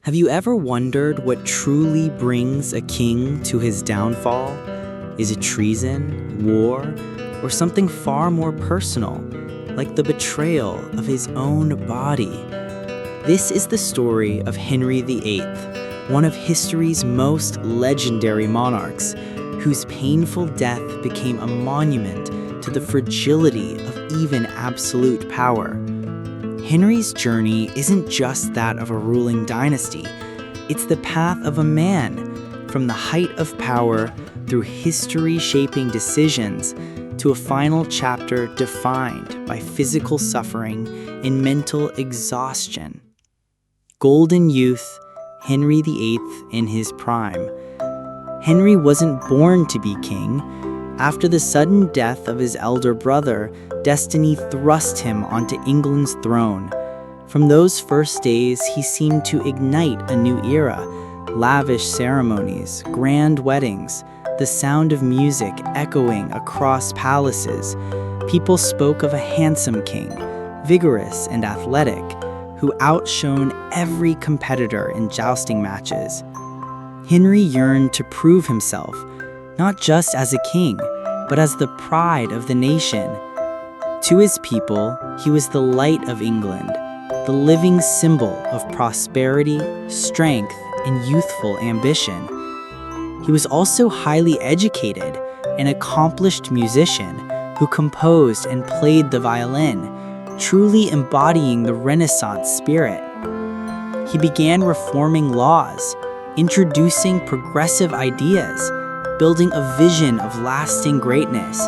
Have you ever wondered what truly brings a king to his downfall? Is it treason, war, or something far more personal, like the betrayal of his own body? This is the story of Henry VIII, one of history's most legendary monarchs, whose painful death became a monument to the fragility of even absolute power. Henry's journey isn't just that of a ruling dynasty, it's the path of a man, from the height of power through history-shaping decisions to a final chapter defined by physical suffering and mental exhaustion. Golden youth, Henry VIII in his prime. Henry wasn't born to be king. After the sudden death of his elder brother, destiny thrust him onto England's throne. From those first days, he seemed to ignite a new era. Lavish ceremonies, grand weddings, the sound of music echoing across palaces. People spoke of a handsome king, vigorous and athletic, who outshone every competitor in jousting matches. Henry yearned to prove himself, not just as a king, but as the pride of the nation. To his people, he was the light of England, the living symbol of prosperity, strength, and youthful ambition. He was also highly educated, an accomplished musician who composed and played the violin, truly embodying the Renaissance spirit. He began reforming laws, introducing progressive ideas, building a vision of lasting greatness.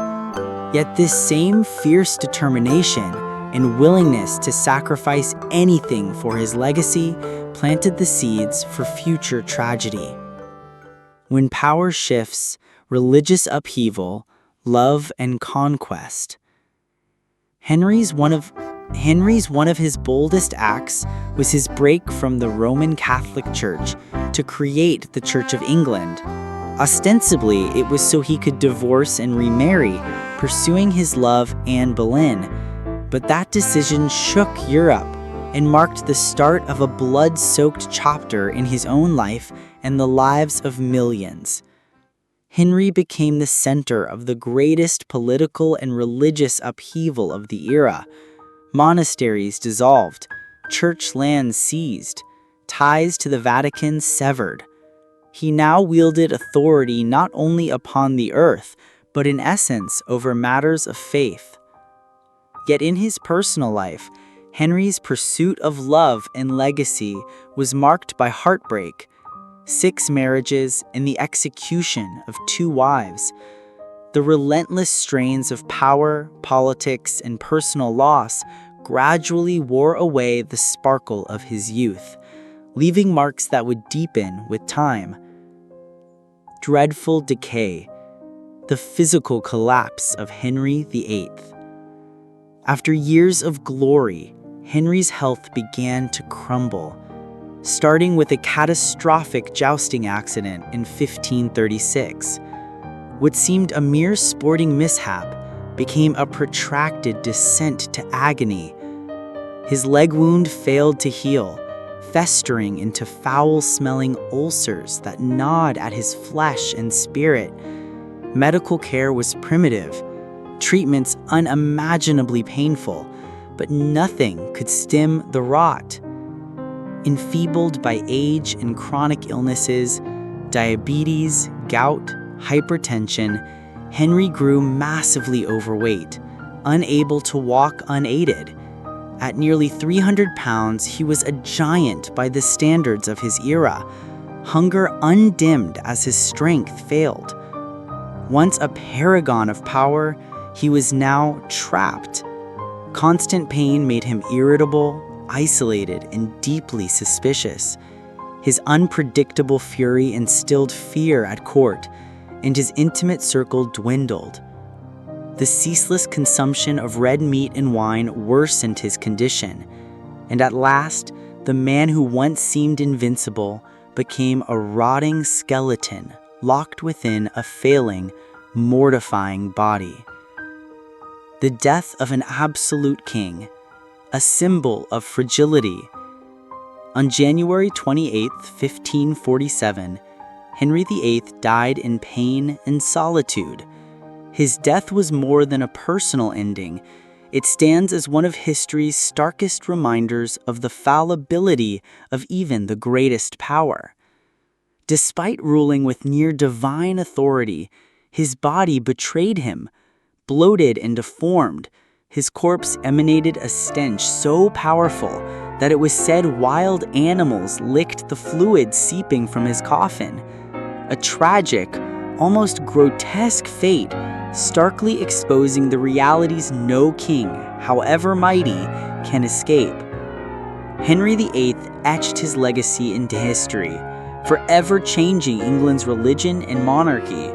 Yet this same fierce determination and willingness to sacrifice anything for his legacy planted the seeds for future tragedy. When power shifts, religious upheaval, love and conquest. Henry's one of his boldest acts was his break from the Roman Catholic Church to create the Church of England. Ostensibly, it was so he could divorce and remarry, pursuing his love Anne Boleyn. But that decision shook Europe and marked the start of a blood-soaked chapter in his own life and the lives of millions. Henry became the center of the greatest political and religious upheaval of the era. Monasteries dissolved, church lands seized, ties to the Vatican severed. He now wielded authority not only upon the earth, but in essence over matters of faith. Yet in his personal life, Henry's pursuit of love and legacy was marked by heartbreak, 6 marriages, and the execution of 2 wives. The relentless strains of power, politics, and personal loss gradually wore away the sparkle of his youth, leaving marks that would deepen with time. Dreadful decay, the physical collapse of Henry VIII. After years of glory, Henry's health began to crumble, starting with a catastrophic jousting accident in 1536. What seemed a mere sporting mishap became a protracted descent to agony. His leg wound failed to heal, festering into foul-smelling ulcers that gnawed at his flesh and spirit. Medical care was primitive, treatments unimaginably painful, but nothing could stem the rot. Enfeebled by age and chronic illnesses, diabetes, gout, hypertension, Henry grew massively overweight, unable to walk unaided. At nearly 300 pounds, he was a giant by the standards of his era, hunger undimmed as his strength failed. Once a paragon of power, he was now trapped. Constant pain made him irritable, isolated, and deeply suspicious. His unpredictable fury instilled fear at court, and his intimate circle dwindled. The ceaseless consumption of red meat and wine worsened his condition, and at last, the man who once seemed invincible became a rotting skeleton locked within a failing, mortifying body. The death of an absolute king, a symbol of fragility, On January 28, 1547, Henry VIII died in pain and solitude. His death was more than a personal ending. It stands as one of history's starkest reminders of the fallibility of even the greatest power. Despite ruling with near divine authority, his body betrayed him. Bloated and deformed, his corpse emanated a stench so powerful that it was said wild animals licked the fluid seeping from his coffin. A tragic, almost grotesque fate, starkly exposing the realities no king, however mighty, can escape. Henry VIII etched his legacy into history, forever changing England's religion and monarchy.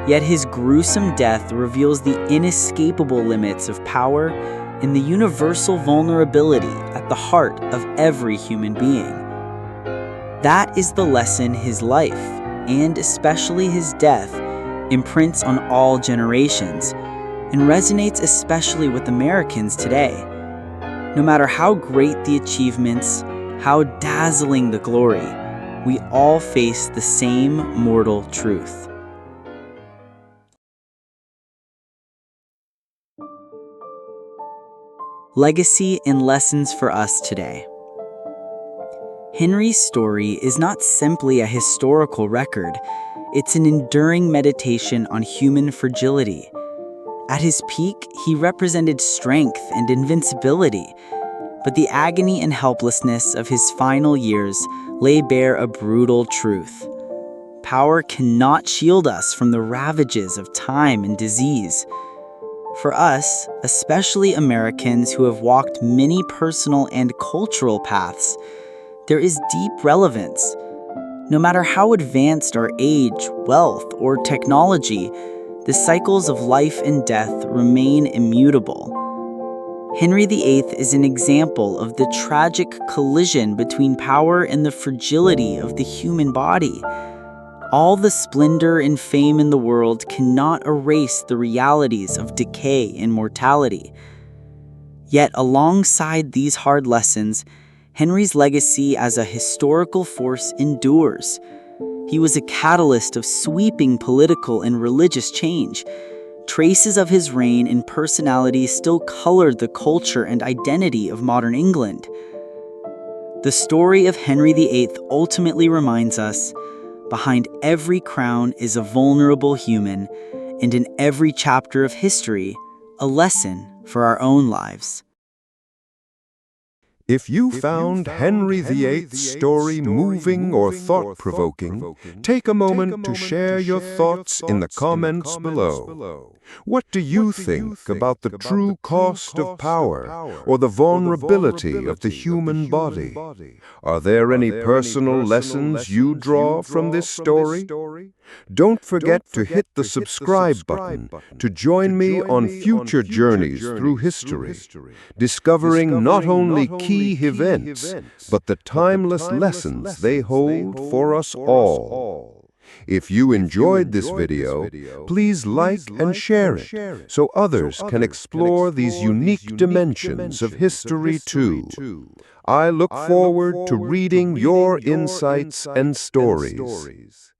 Yet his gruesome death reveals the inescapable limits of power and the universal vulnerability at the heart of every human being. That is the lesson his life, and especially his death, imprints on all generations, and resonates especially with Americans today. No matter how great the achievements, how dazzling the glory, we all face the same mortal truth. Legacy and lessons for us today. Henry's story is not simply a historical record, it's an enduring meditation on human fragility. At his peak, he represented strength and invincibility, but the agony and helplessness of his final years lay bare a brutal truth. Power cannot shield us from the ravages of time and disease. For us, especially Americans who have walked many personal and cultural paths, there is deep relevance. No matter how advanced our age, wealth, or technology, the cycles of life and death remain immutable. Henry VIII is an example of the tragic collision between power and the fragility of the human body. All the splendor and fame in the world cannot erase the realities of decay and mortality. Yet alongside these hard lessons, Henry's legacy as a historical force endures. He was a catalyst of sweeping political and religious change. Traces of his reign and personality still colored the culture and identity of modern England. The story of Henry VIII ultimately reminds us, behind every crown is a vulnerable human, and in every chapter of history, a lesson for our own lives. If you found Henry VIII's story moving or thought-provoking, take a moment to share your thoughts in the comments below. What do you think about the true cost of power or the vulnerability of the human body? Are there any personal lessons you draw from this story? Don't forget to hit the subscribe button to join me on future journeys through history, discovering not only key events, but the timeless lessons they hold for us all. If you enjoyed this video, please like and share it so others can explore these unique dimensions of history too. I look forward to reading your insights and stories.